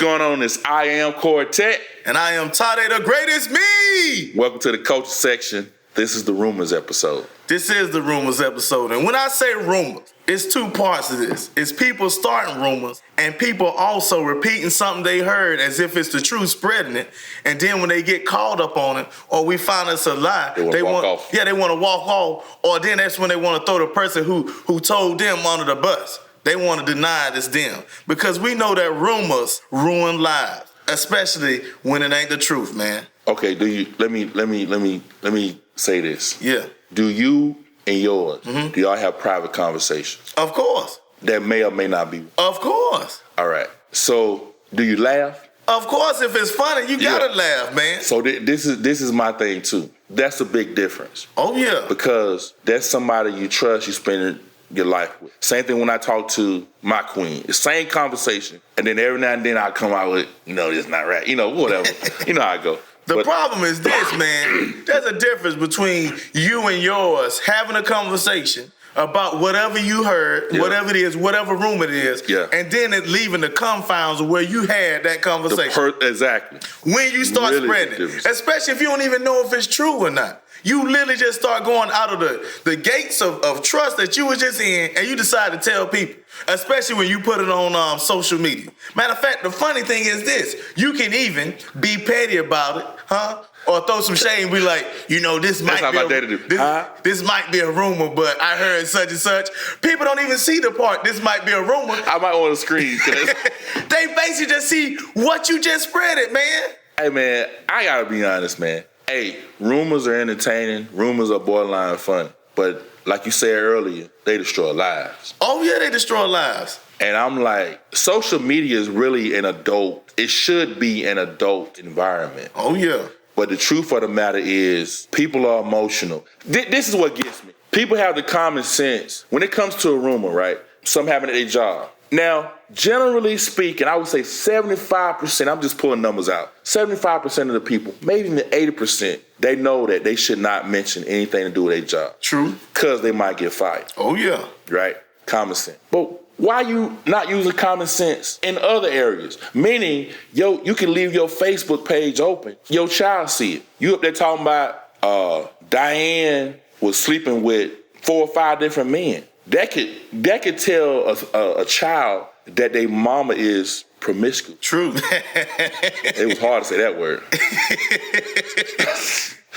going on? It's I Am Quartet. And I am Tade, the greatest me. Welcome to the culture section. This is the rumors episode. This is the rumors episode. And when I say rumors, it's two parts to this. It's people starting rumors and people also repeating something they heard as if it's the truth, spreading it. And then when they get called up on it or we find it's a lie, they want to walk off. Yeah, they want to walk off. Or then that's when they want to throw the person who told them under the bus. They want to deny it's them. Because we know that rumors ruin lives. Especially when it ain't the truth, man. Okay, let me say this. Yeah. Do you and yours, do y'all have private conversations? Of course. That may or may not be. Of course. All right. So, do you laugh? Of course, if it's funny, you gotta laugh, man. So this is my thing too. That's a big difference. Oh yeah. Because that's somebody you trust, you spend your life with. Same thing when I talk to my queen. The same conversation. And then every now and then I come out with, it's not right. Whatever. You know how I go. The problem is this, man. There's a difference between you and yours having a conversation about whatever you heard, whatever it is, whatever room it is, and then it leaving the confounds of where you had that conversation. Exactly. When you start really spreading it, especially if you don't even know if it's true or not. You literally just start going out of the gates of trust that you was just in, and you decide to tell people, especially when you put it on social media. Matter of fact, the funny thing is this. You can even be petty about it, or throw some shade and be like, this might be a rumor, but I heard such and such. People don't even see the part, this might be a rumor. I might want to screen. They basically just see what you just spread it, man. Hey, man, I got to be honest, man. Hey, rumors are entertaining. Rumors are borderline funny. But like you said earlier, they destroy lives. Oh, yeah, they destroy lives. And I'm like, social media is really it should be an adult environment. Oh, yeah. But the truth of the matter is, people are emotional. This is what gets me. People have the common sense. When it comes to a rumor, right? Something happened at their job. Now, generally speaking, I would say 75%, I'm just pulling numbers out, 75% of the people, maybe even 80%, they know that they should not mention anything to do with their job. True. Because they might get fired. Oh, yeah. Right? Common sense. But why you not using common sense in other areas? Meaning, you can leave your Facebook page open. Your child see it. You up there talking about Diane was sleeping with 4 or 5 different men. That could tell a child that their mama is promiscuous. True. It was hard to say that word.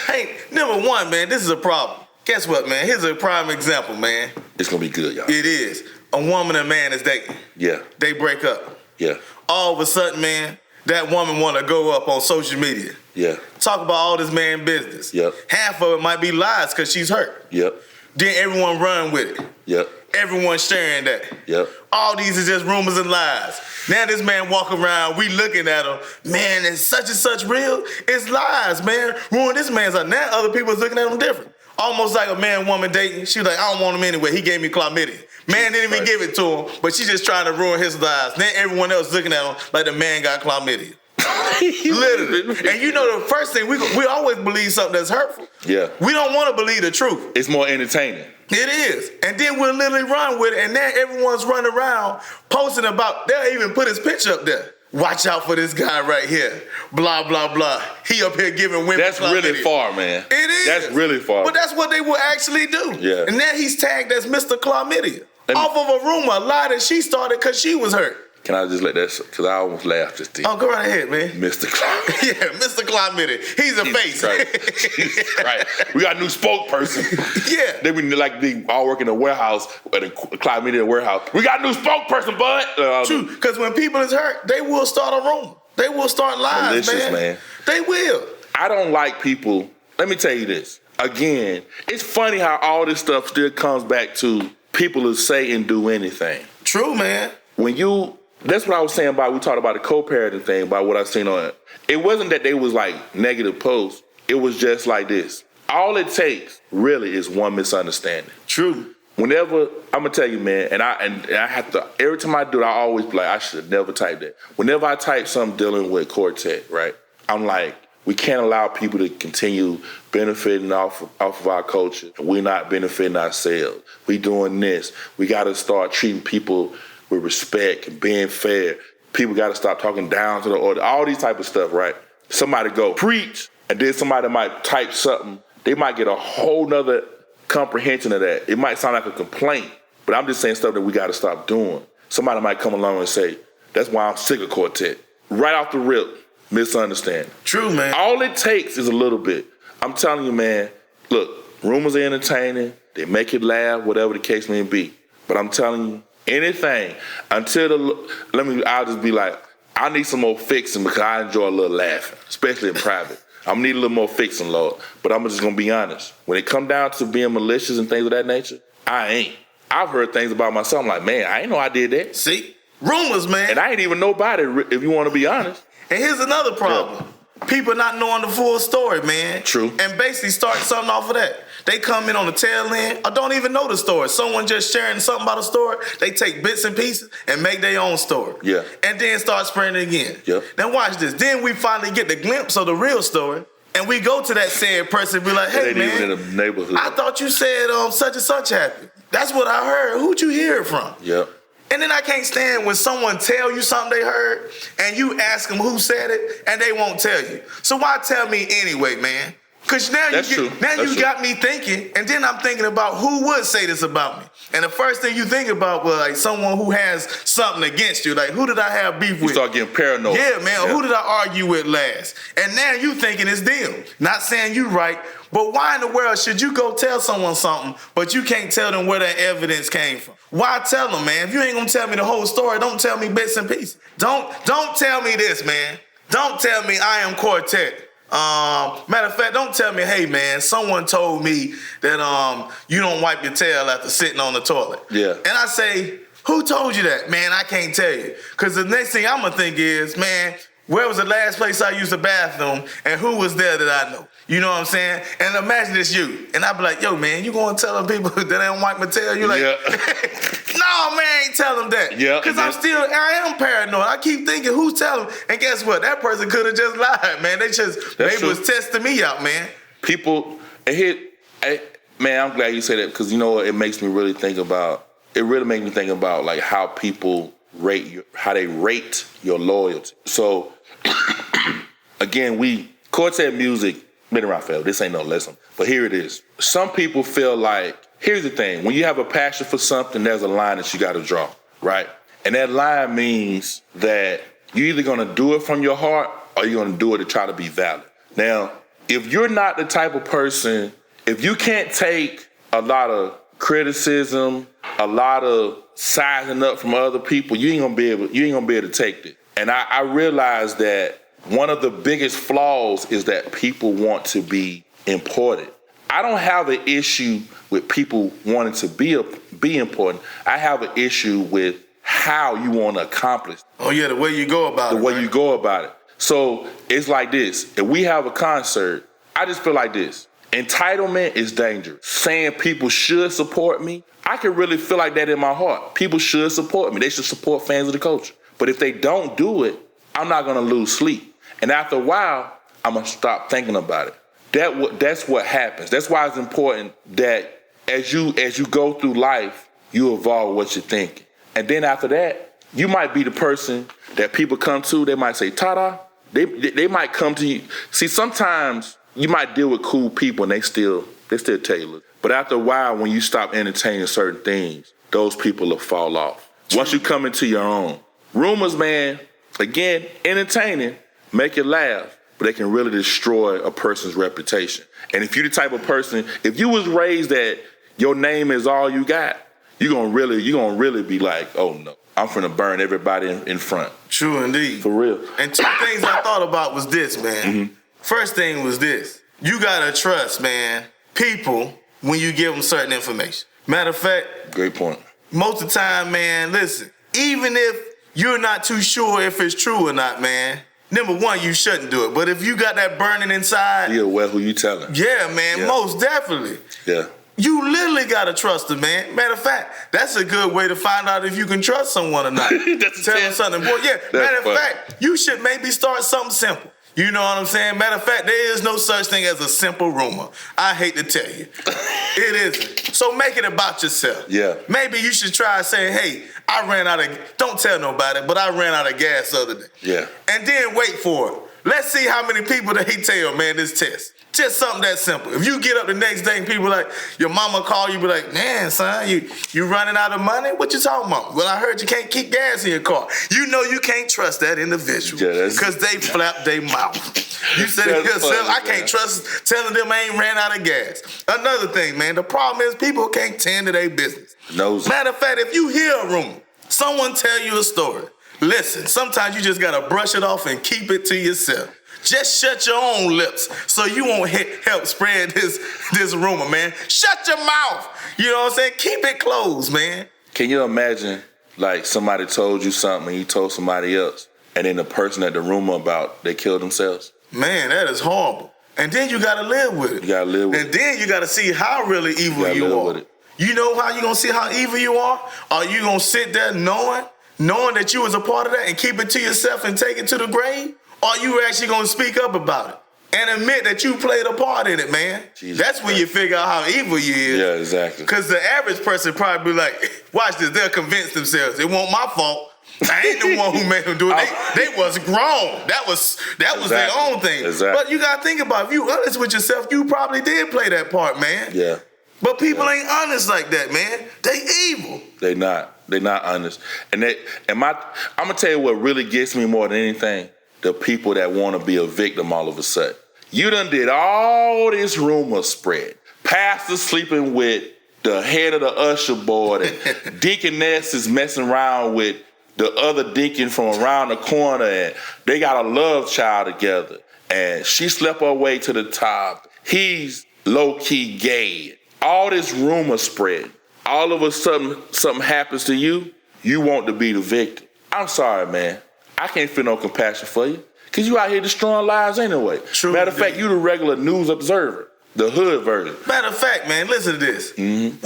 Hey, number one, man, this is a problem. Guess what, man? Here's a prime example, man. It's gonna be good, y'all. It is. A woman and man is dating. Yeah. They break up. Yeah. All of a sudden, man, that woman want to go up on social media. Yeah. Talk about all this man business. Yep. Half of it might be lies because she's hurt. Yep. Then everyone run with it. Yep. Everyone sharing that. Yep. All these are just rumors and lies. Now this man walking around, we looking at him. Man, is such and such real? It's lies, man. Ruin this man's life. Now other people is looking at him different. Almost like a man-woman dating. She was like, I don't want him anyway. He gave me chlamydia. Man didn't even give it to him, but she's just trying to ruin his lives. Then everyone else looking at him like the man got chlamydia. Literally. And the first thing, we always believe something that's hurtful. Yeah. We don't want to believe the truth. It's more entertaining. It is. And then we'll literally run with it, and now everyone's running around posting about, they'll even put his picture up there. Watch out for this guy right here. Blah, blah, blah. He up here giving women That's really far, man. It is. That's really far. But that's what they will actually do. Yeah. And now he's tagged as Mr. Chlamydia. Off of a rumor, a lie that she started because she was hurt. Can I just let that, because I almost laughed just then. Oh, go right ahead, man. Mr. Chlamydia. Yeah, Mr. Chlamydia. He's a face. Right. We got a new spokesperson. Yeah. They all work in a warehouse, at a Chlamydia warehouse. We got a new spokesperson, bud. True, because when people is hurt, they will start a rumor. They will start lies, man. They will. I don't like people. Let me tell you this. Again, it's funny how all this stuff still comes back to people who say and do anything. True, man. That's what I was saying about, we talked about the co-parenting thing, about what I seen on it. It wasn't that they was like negative posts. It was just like this. All it takes really is one misunderstanding. True. Whenever, I'm gonna tell you, man, and I have to, every time I do it, I always be like, I should have never typed that. Whenever I type something dealing with quartet, right, I'm like, we can't allow people to continue benefiting off of our culture. We're not benefiting ourselves. We doing this. We gotta start treating people with respect and being fair. people got to stop talking down to the order. All these type of stuff, right? Somebody go preach, and then somebody might type something. They might get a whole nother comprehension of that. It might sound like a complaint, but I'm just saying stuff that we got to stop doing. Somebody might come along and say, that's why I'm sick of quartet. Right off the rip, misunderstanding. True, man. All it takes is a little bit. I'm telling you, man, look, rumors are entertaining. They make you laugh, whatever the case may be. But I'm telling you, anything, I'll just be like, I need some more fixing because I enjoy a little laughing, especially in private. I'm need a little more fixing, Lord. But I'm just going to be honest. When it come down to being malicious and things of that nature, I ain't. I've heard things about myself. I'm like, man, I ain't know I did that. See? Rumors, man. And I ain't even nobody, if you want to be honest. And here's another problem. Yeah. People not knowing the full story, man. True. And basically start something off of that. They come in on the tail end or don't even know the story. Someone just sharing something about a story, they take bits and pieces and make their own story. Yeah. And then start spreading it again. Yeah. Now watch this. Then we finally get the glimpse of the real story. And we go to that said person and be like, hey, man, even in the neighborhood. I thought you said such and such happened. That's what I heard. Who'd you hear it from? Yeah. And then I can't stand when someone tell you something they heard and you ask them who said it and they won't tell you. So why tell me anyway, man? Because now you got me thinking, and then I'm thinking about who would say this about me. And the first thing you think about was like someone who has something against you. Like, who did I have beef with? You start getting paranoid. Yeah, man. Yeah. Who did I argue with last? And now you thinking it's them. Not saying you right, but why in the world should you go tell someone something, but you can't tell them where that evidence came from? Why tell them, man? If you ain't gonna tell me the whole story, don't tell me bits and pieces. Don't tell me this, man. Don't tell me I am quartet. Matter of fact, don't tell me, hey man, someone told me that you don't wipe your tail after sitting on the toilet. Yeah. And I say, who told you that? Man, I can't tell you. Because the next thing I'm gonna think is, man, where was the last place I used the bathroom and who was there that I know? You know what I'm saying? And imagine it's you. And I'd be like, yo, man, you gonna tell them people that they don't wipe my tail? You like, yeah. No, man, I ain't tell them that. Yeah. Because I am paranoid. I keep thinking, who's telling them? And guess what? That person could have just lied, man. They was testing me out, man. People, man, I'm glad you said that because you know what? It makes me really think about, like how people how they rate your loyalty. So, again, quartet music, been around forever. This ain't no lesson. But here it is. Some people feel like, here's the thing. When you have a passion for something, there's a line that you got to draw, right? And that line means that you're either going to do it from your heart or you're going to do it to try to be valid. Now, if you're not the type of person, if you can't take a lot of criticism, a lot of sizing up from other people, you ain't gonna be able to take it. And I realize that one of the biggest flaws is that people want to be important. I don't have an issue with people wanting to be important. I have an issue with how you want to accomplish. Oh yeah, the way you go about it. The way you go about it. So it's like this. If we have a concert, I just feel like this. Entitlement is dangerous. Saying people should support me, I can really feel like that in my heart. People should support me. They should support fans of the culture. But if they don't do it, I'm not going to lose sleep. And after a while, I'm going to stop thinking about it. That's what happens. That's why it's important that as you go through life, you evolve what you're thinking. And then after that, you might be the person that people come to. They might say, ta-da. They might come to you. See, sometimes you might deal with cool people and they still tell you, look. But after a while, when you stop entertaining certain things, those people will fall off. Once you come into your own. Rumors, man, again, entertaining, make you laugh, but they can really destroy a person's reputation. And if you're the type of person, if you was raised that your name is all you got, you're gonna really be like, oh no, I'm finna burn everybody in front. True indeed. For real. And two things I thought about was this, man. Mm-hmm. First thing was this. You gotta trust, man, people when you give them certain information. Matter of fact, great point. Most of the time, man, listen, even if you're not too sure if it's true or not, man, number one, you shouldn't do it. But if you got that burning inside, you're aware who you telling. Yeah, man, yeah. Most definitely. Yeah. You literally gotta trust them, man. Matter of fact, that's a good way to find out if you can trust someone or not. That's Tell them something. Boy, yeah. Matter of fact, you should maybe start something simple. You know what I'm saying? Matter of fact, there is no such thing as a simple rumor. I hate to tell you. It isn't. So make it about yourself. Yeah. Maybe you should try saying, hey, I ran out of, don't tell nobody, but I ran out of gas the other day. Yeah. And then wait for it. Let's see how many people they tell, man, this test. Just something that simple. If you get up the next day and people like, your mama call you, be like, man, son, you running out of money? What you talking about? Well, I heard you can't keep gas in your car. You know you can't trust that individual because they flap their mouth. You said it yourself, I can't trust telling them I ain't ran out of gas. Another thing, man, the problem is people can't tend to their business. Matter of fact, if you hear a rumor, someone tell you a story, listen, sometimes you just got to brush it off and keep it to yourself. Just shut your own lips so you won't help spread this rumor, man. Shut your mouth. You know what I'm saying? Keep it closed, man. Can you imagine, like, somebody told you something and you told somebody else, and then the person that the rumor about, they killed themselves? Man, that is horrible. And then you got to live with it. You got to live with it. And then you got to see how really evil you are. You know how you going to see how evil you are? Are you going to sit there knowing that you was a part of that and keep it to yourself and take it to the grave? Or are you actually going to speak up about it and admit that you played a part in it, man? Jesus That's when you figure out how evil you is. Yeah, exactly. Because the average person probably be like, watch this, they'll convince themselves. It wasn't my fault. I ain't the one who made them do it. They was grown. That was their own thing. Exactly. But you got to think about it. If you honest with yourself, you probably did play that part, man. Yeah. But people ain't honest like that, man. They evil. They not honest. And I'm gonna tell you what really gets me more than anything. The people that want to be a victim all of a sudden. You done did all this rumor spread. Pastor sleeping with the head of the usher board, and deaconess is messing around with the other deacon from around the corner, and they got a love child together. And she slept her way to the top. He's low-key gay. All this rumor spread. All of a sudden, something happens to you, you want to be the victim. I'm sorry, man. I can't feel no compassion for you because you out here destroying lives anyway. True. Matter of fact, you the regular news observer, the hood version. Matter of fact, man, listen to this. Mm-hmm.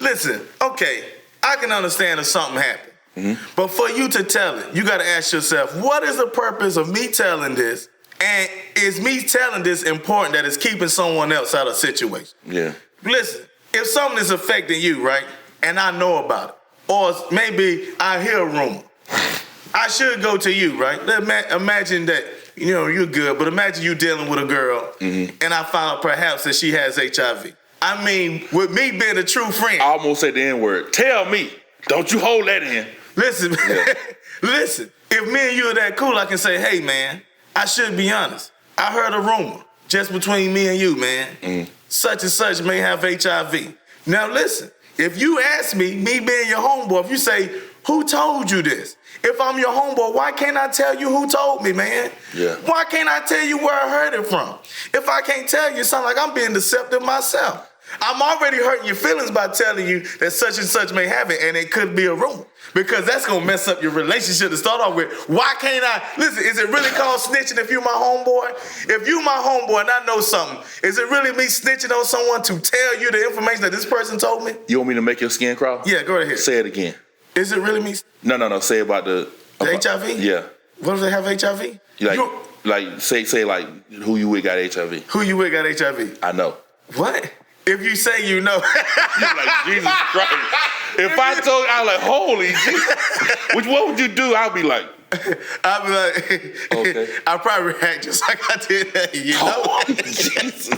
Listen, okay, I can understand if something happened. Mm-hmm. But for you to tell it, you got to ask yourself, what is the purpose of me telling this? And is me telling this important that it's keeping someone else out of a situation? Yeah. Listen, if something is affecting you, right, and I know about it, or maybe I hear a rumor, I should go to you, right? Imagine that, you're good, but imagine you dealing with a girl, and I found out perhaps that she has HIV. I mean, with me being a true friend. I almost said the N-word. Tell me. Don't you hold that in. Listen, listen. If me and you are that cool, I can say, hey, man, I should be honest. I heard a rumor just between me and you, man. Such and such may have HIV. Now, listen, if you ask me being your homeboy, if you say, who told you this? If I'm your homeboy, why can't I tell you who told me, man? Yeah. Why can't I tell you where I heard it from? If I can't tell you, it sounds like I'm being deceptive myself. I'm already hurting your feelings by telling you that such and such may have it, and it could be a rumor. Because that's going to mess up your relationship to start off with. Why can't I? Listen, is it really called snitching if you my homeboy? If you my homeboy and I know something, is it really me snitching on someone to tell you the information that this person told me? You want me to make your skin crawl? Yeah, go ahead. Say it again. Is it really me? No. Say about the HIV? Yeah. What if they have HIV? Say like who you with got HIV. Who you with got HIV? I know. What? If you say you know. You're like, Jesus Christ. If I told you, I was like, holy Jesus. What would you do? I'd be like. Okay. I'd probably react just like I did that. Jesus.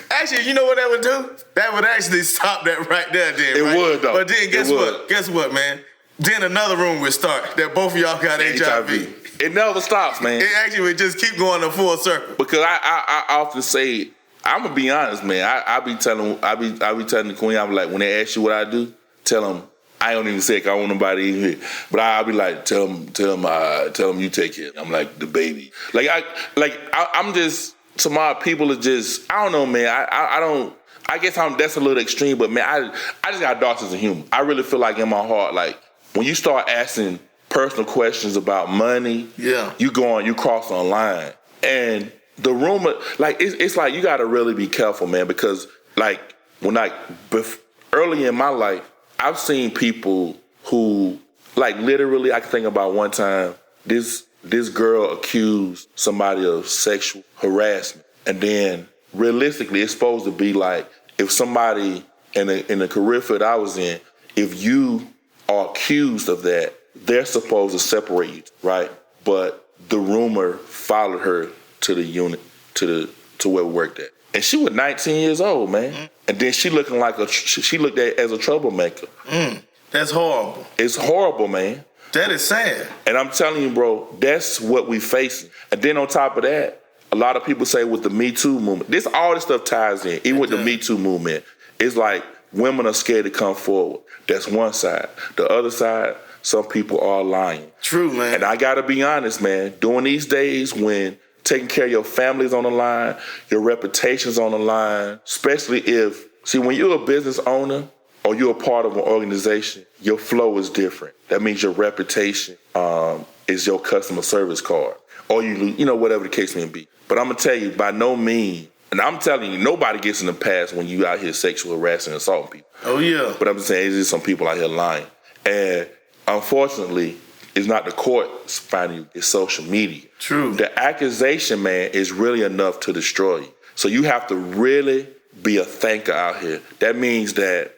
Actually, you know what that would do? That would actually stop that right there, then. It would, though. But then guess what? Guess what, man? Then another room would start that both of y'all got HIV. It never stops, man. It actually would just keep going in full circle. Because I often say, I'm gonna be honest, man. I be telling the queen, I be like, when they ask you what I do, tell them I don't even say it 'cause I don't want nobody in here. But I'll be like, tell them you take it. I'm like the baby. I'm just, to my people are just, I don't know, man. I guess that's a little extreme, but man, I just got a dark sense of humor. I really feel like in my heart, like when you start asking personal questions about money, you cross a line. And the rumor, like it's like you gotta really be careful, man, because like early in my life, I've seen people who, like, literally, I can think about one time, this this girl accused somebody of sexual harassment. And then realistically, it's supposed to be like, if somebody in the career field I was in, if you are accused of that, they're supposed to separate you, right? But the rumor followed her to the unit, to where we worked at. And she was 19 years old, man. Mm. And then she looked at as a troublemaker. That's horrible. It's horrible, man. That is sad. And I'm telling you, bro, that's what we facing. And then on top of that, a lot of people say with the Me Too movement, all this stuff ties in. Even with the Me Too movement, it's like women are scared to come forward. That's one side. The other side, some people are lying. True, man. And I gotta be honest, man, during these days when taking care of your family's on the line, your reputation's on the line, especially when you're a business owner or you're a part of an organization, your flow is different. That means your reputation is your customer service card. Or whatever the case may be. But I'm gonna tell you, by no means, and I'm telling you, nobody gets in the past when you out here sexual harassing and assaulting people. Oh yeah. But I'm just saying, there's just some people out here lying. And unfortunately, it's not the courts finding you, it's social media. True. The accusation, man, is really enough to destroy you. So you have to really be a thinker out here. That means that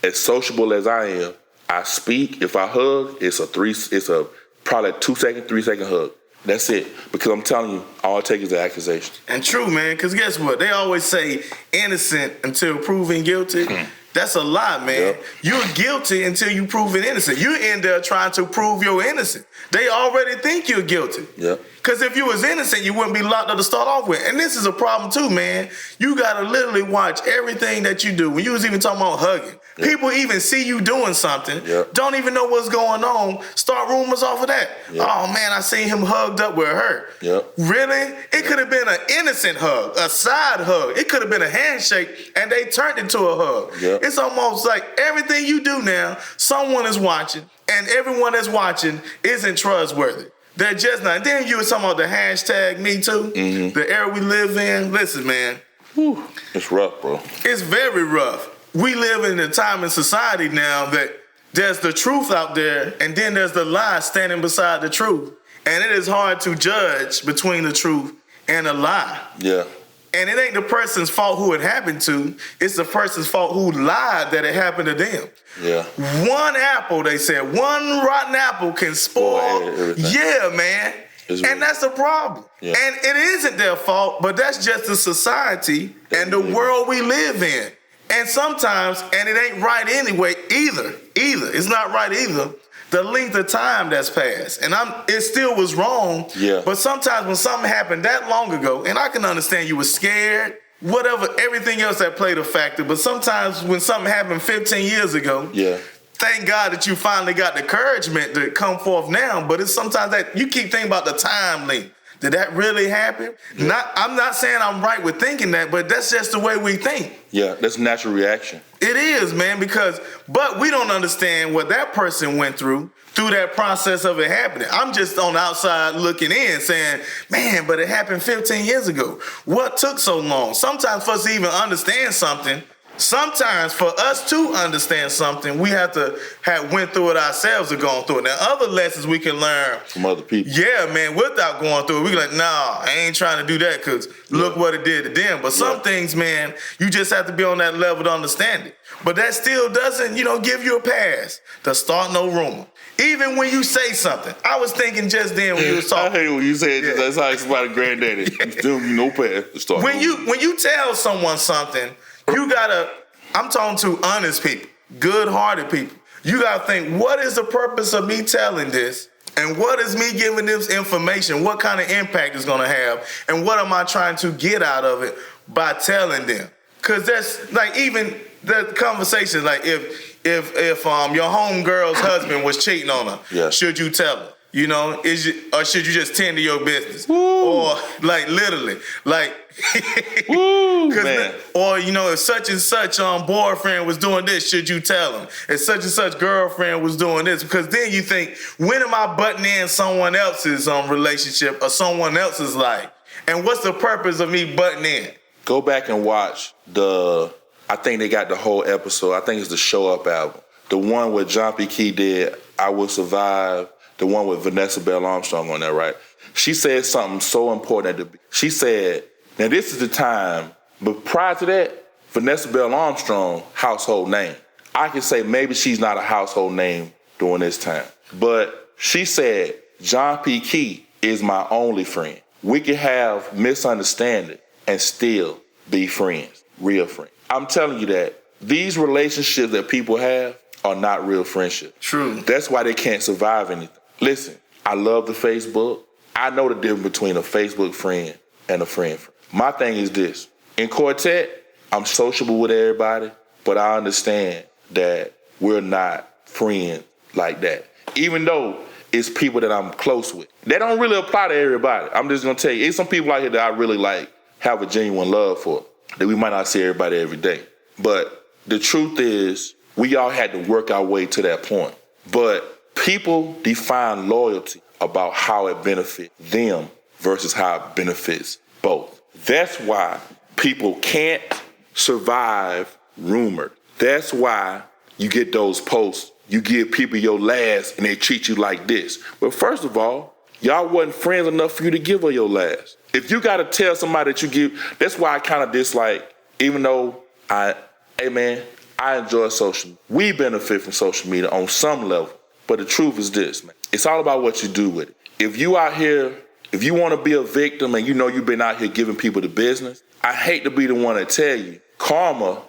as sociable as I am, I speak. If I hug, it's a probably a 2-second, 3-second hug. That's it. Because I'm telling you, all it takes is an accusation. And true, man, because guess what? They always say innocent until proven guilty. That's a lie, man. Yep. You're guilty until you prove it innocent. You're in there trying to prove you're innocent. They already think you're guilty. Yep. Because if you was innocent, you wouldn't be locked up to start off with. And this is a problem too, man. You got to literally watch everything that you do. When you was even talking about hugging, people even see you doing something, don't even know what's going on, start rumors off of that. Oh, man, I seen him hugged up with her. Really? It could have been an innocent hug, a side hug. It could have been a handshake, and they turned into a hug. It's almost like everything you do now, someone is watching, and everyone that's watching isn't trustworthy. They're just not. And then you were talking about the hashtag Me Too, the era we live in. Listen, man. Whew. It's rough, bro. It's very rough. We live in a time in society now that there's the truth out there, and then there's the lie standing beside the truth. And it is hard to judge between the truth and a lie. Yeah. And it ain't the person's fault who it happened to. It's the person's fault who lied that it happened to them. Yeah. One apple, they said, one rotten apple can spoil everything. Yeah, man. And that's a problem. Yeah. And it isn't their fault, but that's just the society and the world we live in. And sometimes, and it ain't right anyway either. It's not right either. The length of time that's passed. And it still was wrong. Yeah. But sometimes when something happened that long ago, and I can understand you were scared, whatever, everything else that played a factor. But sometimes when something happened 15 years ago, thank God that you finally got the encouragement to come forth now. But it's sometimes that you keep thinking about the time length. Did that really happen? Yeah. I'm not saying I'm right with thinking that, but that's just the way we think. Yeah, that's a natural reaction. It is, man, but we don't understand what that person went through that process of it happening. I'm just on the outside looking in saying, man, but it happened 15 years ago. What took so long? Sometimes for us to even understand something, sometimes for us to understand something, we have to have went through it ourselves or gone through it. Now, other lessons we can learn from other people. Yeah, man, without going through it. We can like, nah, I ain't trying to do that because look what it did to them. But some things, man, you just have to be on that level to understand it. But that still doesn't, give you a pass to start no rumor. Even when you say something. I was thinking just then when you was talking. I hate when you said that's how somebody granddaddy. No pass to start. When you tell someone something, you gotta, I'm talking to honest people, good-hearted people. You gotta think, what is the purpose of me telling this? And what is me giving this information? What kind of impact it's gonna have? And what am I trying to get out of it by telling them? Cause that's like even the conversation, like if your homegirl's husband was cheating on her, should you tell her? Or should you just tend to your business? Woo. Or like literally, like, woo, man. Or if such and such boyfriend was doing this, should you tell him? If such and such girlfriend was doing this, because then you think, when am I butting in someone else's relationship or someone else's life? And what's the purpose of me butting in? Go back and watch I think they got the whole episode. I think it's the Show Up album. The one where John P. Key did I Will Survive. the one with Vanessa Bell Armstrong on there, right? She said something so important. She said, now this is the time, but prior to that, Vanessa Bell Armstrong, household name. I can say maybe she's not a household name during this time. But she said, John P. Key is my only friend. We can have misunderstanding and still be friends, real friends. I'm telling you that these relationships that people have are not real friendships. True. That's why they can't survive anything. Listen, I love the Facebook. I know the difference between a Facebook friend and a friend. My thing is this. In Quartet, I'm sociable with everybody, but I understand that we're not friends like that. Even though it's people that I'm close with. That don't really apply to everybody. I'm just going to tell you, it's some people out here that I really like, have a genuine love for, that we might not see everybody every day. But the truth is, we all had to work our way to that point. But people define loyalty about how it benefits them versus how it benefits both. That's why people can't survive rumor. That's why you get those posts. You give people your last and they treat you like this. But first of all, y'all wasn't friends enough for you to give her your last. If you got to tell somebody that you give, that's why I kind of dislike, even though I enjoy social media. We benefit from social media on some level. But the truth is this, man. It's all about what you do with it. If you out here, if you want to be a victim and you know you've been out here giving people the business, I hate to be the one to tell you, karma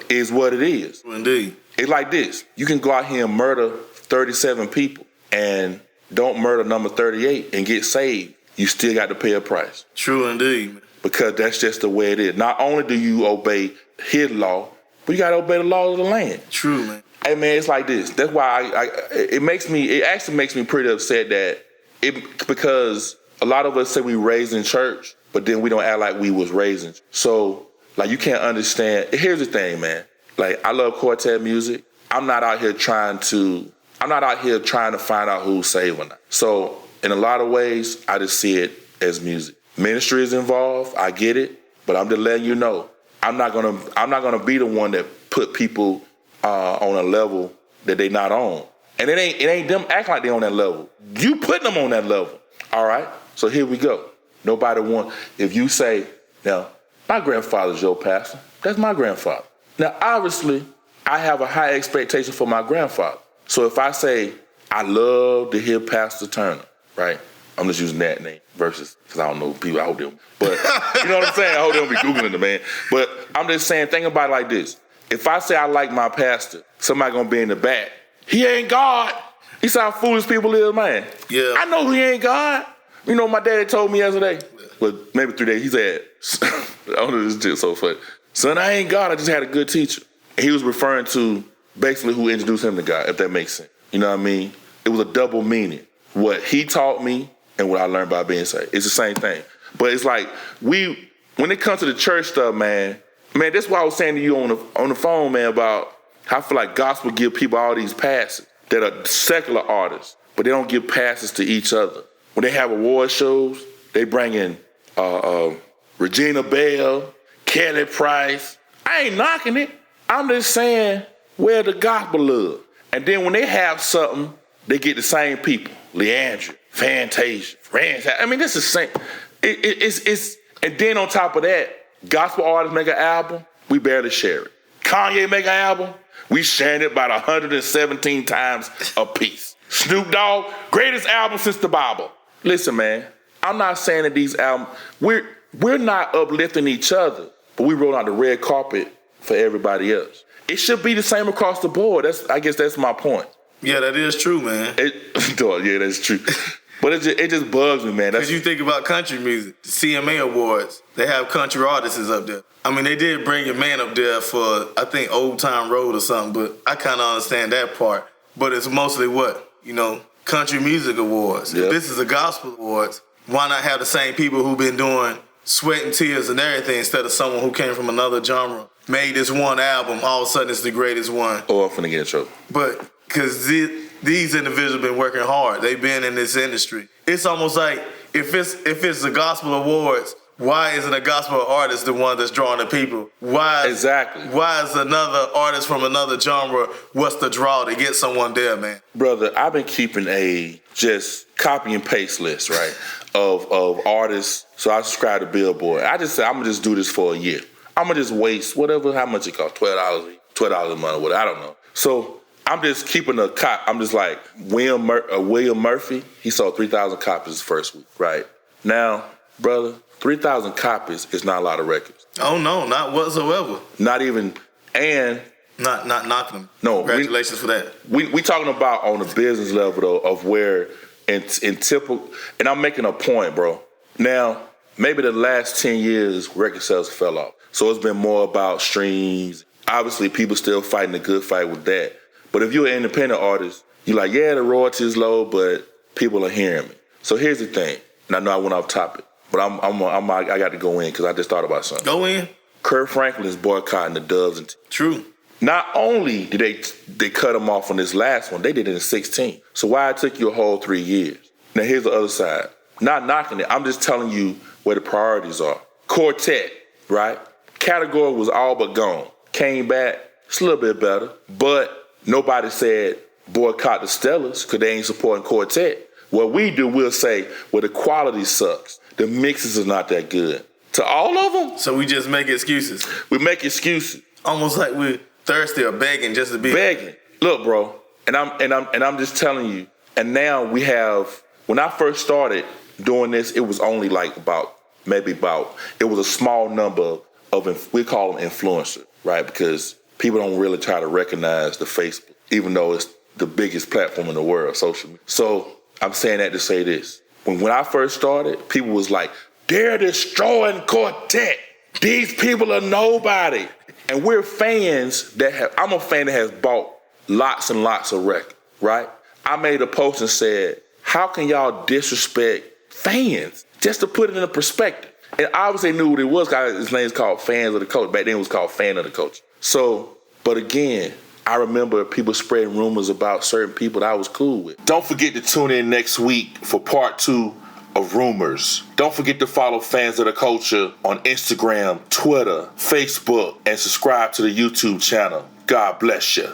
is what it is. Indeed. It's like this. You can go out here and murder 37 people and don't murder number 38 and get saved. You still got to pay a price. True indeed. Because that's just the way it is. Not only do you obey his law, but you got to obey the laws of the land. True, man. Hey, man, it's like this. That's why it actually makes me pretty upset because a lot of us say we raised in church, but then we don't act like we was raised in church. So, like, you can't understand. Here's the thing, man. Like, I love Quartet music. I'm not out here trying to find out who's saved or not. So, in a lot of ways, I just see it as music. Ministry is involved. I get it, but I'm just letting you know. I'm not gonna be the one that put people on a level that they not on. And it ain't them act like they on that level. You putting them on that level. All right? So here we go. Nobody want, if you say, now, my grandfather's your pastor. That's my grandfather. Now, obviously, I have a high expectation for my grandfather. So if I say, I love to hear Pastor Turner, right? I'm just using that name versus, because I don't know people, I hope they don't. But you know what I'm saying? I hope they don't be Googling the man. But I'm just saying, think about it like this. If I say I like my pastor, somebody gonna be in the back. He ain't God. He said how foolish people is, man. Yeah. I know he ain't God. You know, my daddy told me yesterday, well, maybe 3 days, he said, I don't know, this is just so funny. Son, I ain't God, I just had a good teacher. And he was referring to basically who introduced him to God, if that makes sense. You know what I mean? It was a double meaning. What he taught me and what I learned by being saved. It's the same thing. But it's like, when it comes to the church stuff, man, that's why I was saying to you on the phone, man, about how I feel like gospel give people all these passes that are secular artists, but they don't give passes to each other. When they have award shows, they bring in Regina Bell, Kelly Price. I ain't knocking it. I'm just saying where the gospel love. And then when they have something, they get the same people. Leandra, Fantasia, Franz. I mean, this is the same. It's and then on top of that, gospel artists make an album, we barely share it. Kanye make an album, we sharing it about 117 times a piece. Snoop Dogg, greatest album since the Bible. Listen, man, I'm not saying that these albums, we're not uplifting each other, but we roll out the red carpet for everybody else. It should be the same across the board. I guess that's my point. Yeah, that is true, man. Yeah, that's true. But it just bugs me, man. Because you think about country music, the CMA Awards, they have country artists up there. I mean, they did bring your man up there for, I think, Old Time Road or something, but I kind of understand that part. But it's mostly what? Country Music Awards. Yep. If this is a gospel awards, why not have the same people who've been doing Sweat and Tears and everything instead of someone who came from another genre, made this one album, all of a sudden it's the greatest one. Oh, I'm finna get in trouble. But because these individuals been working hard. They've been in this industry. It's almost like if it's the gospel awards, Why isn't a gospel artist the one that's drawing the people? Why is another artist from another genre, what's the draw to get someone there, man? Brother, I've been keeping a just copy and paste list, right, of artists. So I subscribe to Billboard. I just said, I'm going to just do this for a year. I'm going to just waste how much it costs, $12 a month or whatever, I don't know. So I'm just keeping a cop. I'm just like, William Murphy, he sold 3,000 copies his first week, right? Now, brother, 3,000 copies is not a lot of records. Oh, no, not whatsoever. Not even, and... Not knocking them. No. Congratulations for that. We talking about on the business level, though, of where in typical... And I'm making a point, bro. Now, maybe the last 10 years, record sales fell off. So it's been more about streams. Obviously, people still fighting a good fight with that. But if you're an independent artist, you're like, yeah, the royalty is low, but people are hearing me. So here's the thing. And I know I went off topic. But I got to go in because I just thought about something. Go in. Kirk Franklin's boycotting the Doves. True. Not only did they cut him off on this last one, they did it in 16. So why it took you a whole 3 years? Now here's the other side. Not knocking it. I'm just telling you where the priorities are. Quartet, right? Category was all but gone. Came back. It's a little bit better. But nobody said boycott the Stellars because they ain't supporting Quartet. What we do, we'll say, well, the quality sucks. The mixes are not that good. To all of them. So we just make excuses. We make excuses. Almost like we're thirsty or begging just to be. Begging. Look, bro, and I'm just telling you. And now we have. When I first started doing this, it was only like it was a small number of, we call them influencers, right? Because people don't really try to recognize the Facebook, even though it's the biggest platform in the world, social media. So I'm saying that to say this. When I first started, people was like, they're destroying Quartet. These people are nobody. And we're fans I'm a fan that has bought lots and lots of records, right? I made a post and said, how can y'all disrespect fans? Just to put it in a perspective. And obviously knew what it was. His name is called Fanz of the Coach. Back then it was called Fan of the Coach. So, but again, I remember people spreading rumors about certain people that I was cool with. Don't forget to tune in next week for part 2 of Rumors. Don't forget to follow Fanz of the Culture on Instagram, Twitter, Facebook, and subscribe to the YouTube channel. God bless you.